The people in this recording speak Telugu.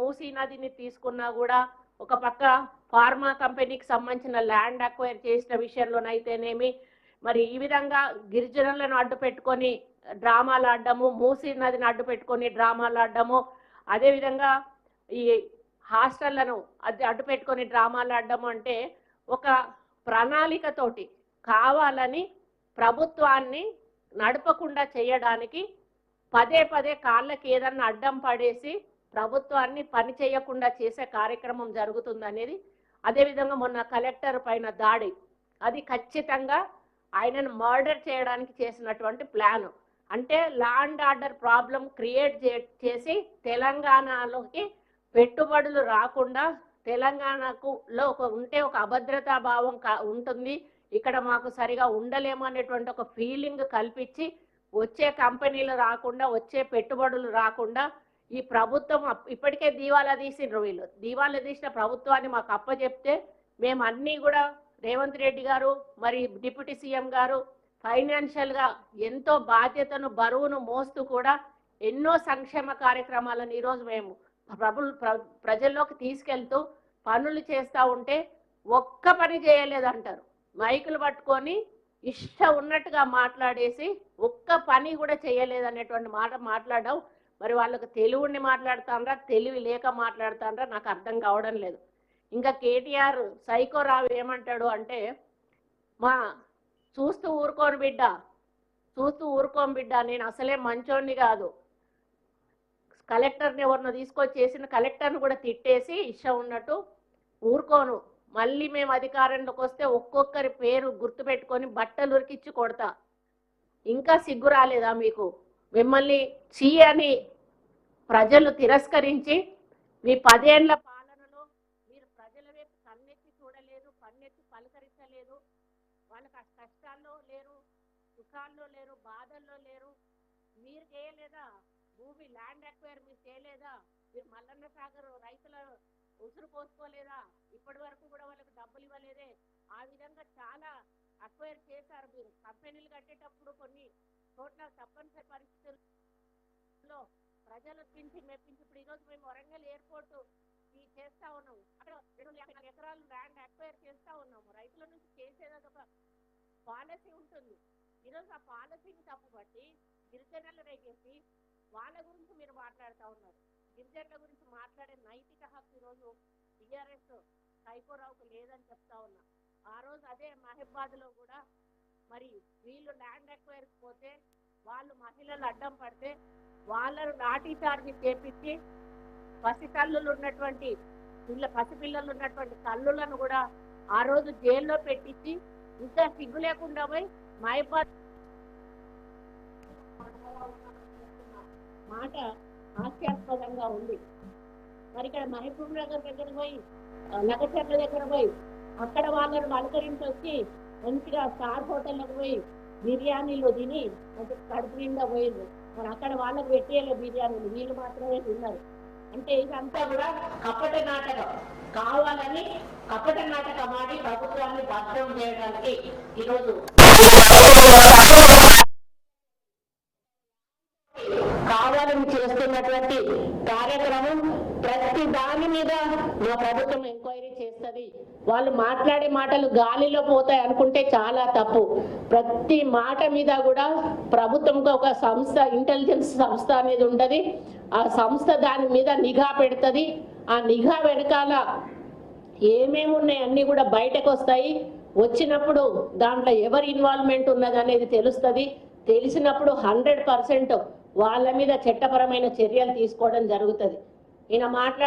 మూసీ నదిని తీసుకున్నా కూడా ఒక పక్క ఫార్మా కంపెనీకి సంబంధించిన ల్యాండ్ అక్వైర్ చేసిన విషయంలోనైతేనేమి మరి ఈ విధంగా గిరిజనులను అడ్డు పెట్టుకొని డ్రామాలు ఆడడము, మూసీ నదిని అడ్డు పెట్టుకొని డ్రామాలు ఆడడము, అదేవిధంగా ఈ హాస్టళ్లను అడ్డు పెట్టుకొని డ్రామాలు ఆడడము అంటే ఒక ప్రణాళికతోటి కావాలని ప్రభుత్వాన్ని నడపకుండా చేయడానికి పదే పదే కాళ్ళకి ఏదన్నా అడ్డం పడేసి ప్రభుత్వాన్ని పని చేయకుండా చేసే కార్యక్రమం జరుగుతుందనేది. అదేవిధంగా మొన్న కలెక్టర్ పైన దాడి, అది ఖచ్చితంగా ఆయనను మర్డర్ చేయడానికి చేసినటువంటి ప్లాన్. అంటే law and order problem create చేసి తెలంగాణలోకి పెట్టుబడులు రాకుండా, తెలంగాణకు ఉంటే ఒక అభద్రతా భావం ఉంటుంది, ఇక్కడ మాకు సరిగా ఉండలేము అనేటువంటి ఒక ఫీలింగ్ కల్పించి వచ్చే కంపెనీలు రాకుండా, వచ్చే పెట్టుబడులు రాకుండా ఈ ప్రభుత్వం ఇప్పటికే దీవాలా తీసిండ్రు. వీళ్ళు దీవాలా తీసిన ప్రభుత్వాన్ని మాకు అప్పచెప్తే మేము అన్నీ కూడా రేవంత్ రెడ్డి గారు మరి డిప్యూటీ సీఎం గారు ఫైనాన్షియల్గా ఎంతో బాధ్యతను బరువును మోస్తూ కూడా ఎన్నో సంక్షేమ కార్యక్రమాలను ఈరోజు మేము ప్రజల్లోకి తీసుకెళ్తూ పనులు చేస్తూ ఉంటే ఒక్క పని చేయలేదంటారు. మైకులు పట్టుకొని ఇష్టం ఉన్నట్టుగా మాట్లాడేసి ఒక్క పని కూడా చేయలేదనేటువంటి మాట మాట్లాడడం. మరి వాళ్ళకు తెలివిని మాట్లాడుతాండ్రా, తెలివి లేక మాట్లాడుతాండ్రా నాకు అర్థం కావడం లేదు. ఇంకా కేటీఆర్ సైకోరావు ఏమంటాడు అంటే, మా చూస్తూ ఊరుకోను బిడ్డ, నేను అసలే మంచోడిని కాదు, కలెక్టర్ని ఎవరినో తీసుకొచ్చేసిన కలెక్టర్ని కూడా తిట్టేసి ఇష్టం ఉన్నట్టు ఊరుకోను, మళ్ళీ మేము అధికారంలోకి వస్తే ఒక్కొక్కరి పేరు గుర్తుపెట్టుకొని బట్టలు ఉరికిచ్చి కొడతా. ఇంకా సిగ్గు రాలేదా మీకు? మిమ్మల్ని చీ అని ప్రజలు తిరస్కరించి మీ 10 ఏళ్ల పాలనలో మీరు ప్రజల వైపు కన్నెత్తి చూడలేదు, కన్నెత్తి పలకరించలేదు. వాళ్ళకి కష్టాల్లో లేరు, సుఖాల్లో లేరు, బాధల్లో లేరు. మీరు చేయలేదా? భూమి ల్యాండ్ అక్వైర్ మీరు చేయలేదా? మీరు మల్లన్న సాగర్ రైతుల ఉసురు పోసుకోలేదా? ఇప్పటి వరకు కూడా వాళ్ళకి డబ్బులు ఇవ్వలేదే? ఆ విధంగా చాలా అక్వైర్ చేశారు. మీరు కంపెనీలు కట్టేటప్పుడు కొన్ని చోట్ల తప్పనిసరి పరిస్థితుల్లో ప్రజలు మెప్పించి ఇప్పుడు ఈరోజు మేము వరంగల్ ఎయిర్పోర్ట్ చేస్తా ఉన్నాము. అక్కడ 250 ఎకరాలు ల్యాండ్ అక్వైర్ చేస్తా ఉన్నాము. రైతుల నుంచి చేసేది ఒక పాలసీ ఉంటుంది. ఈరోజు ఆ పాలసీని తప్పుబట్టి గిరిజనులు రేగేసి వాళ్ళ గురించి మీరు మాట్లాడుతూ ఉన్నారు. గిరిజనుల గురించి మాట్లాడే నైతిక హక్కు ఈరోజు టీఆర్ఎస్ సైకోరావుకు లేదని చెప్తా ఉన్నా. ఆ రోజు అదే మహబాద్లో కూడా మరి వీళ్ళు ల్యాండ్ అక్వైర్కి పోతే వాళ్ళు మహిళలు అడ్డం పడితే వాళ్ళను లాఠీ చార్జీ చేపించి పసిపిల్లలు ఉన్నటువంటి తల్లులను కూడా ఆ రోజు జైల్లో పెట్టించి ఇంకా సిగ్గు లేకుండా పోయి మహబాద్ మాట హాస్యాస్పదంగా ఉంది. మరి ఇక్కడ మహబూబ్ నగర్ దగ్గర పోయి, లగచర్ల దగ్గర పోయి అక్కడ వాళ్ళని పలకరించి వచ్చి మంచిగా స్టార్ హోటల్లోకి పోయి బిర్యానీలు తిని అంటే కడుపు నిండా పోయింది. మరి అక్కడ వాళ్ళకి పెట్టేయాలి బిర్యానీలు, వీళ్ళు మాత్రమే తిన్నారు. అంటే ఇదంతా కూడా కపట నాటకం, కావాలని కపట నాటకం ఆడి ప్రభుత్వాన్ని భద్రం చేయడానికి ఈరోజు కావాలని చేస్తున్నటువంటి కార్యక్రమం. ప్రతి దాని మీద మా ప్రభుత్వం ఎంక్వైరీ చేస్తుంది. వాళ్ళు మాట్లాడే మాటలు గాలిలో పోతాయి అనుకుంటే చాలా తప్పు. ప్రతి మాట మీద కూడా ప్రభుత్వంకి ఒక సంస్థ, ఇంటెలిజెన్స్ సంస్థ అనేది ఉంటుంది. ఆ సంస్థ దాని మీద నిఘా పెడుతుంది. ఆ నిఘా వెనకాల ఏమేమి ఉన్నాయి అన్నీ కూడా బయటకు వస్తాయి. వచ్చినప్పుడు దాంట్లో ఎవరి ఇన్వాల్వ్మెంట్ ఉన్నది అనేది తెలుస్తుంది. తెలిసినప్పుడు 100% వాళ్ళ మీద చట్టపరమైన చర్యలు తీసుకోవడం జరుగుతుంది. ఈయన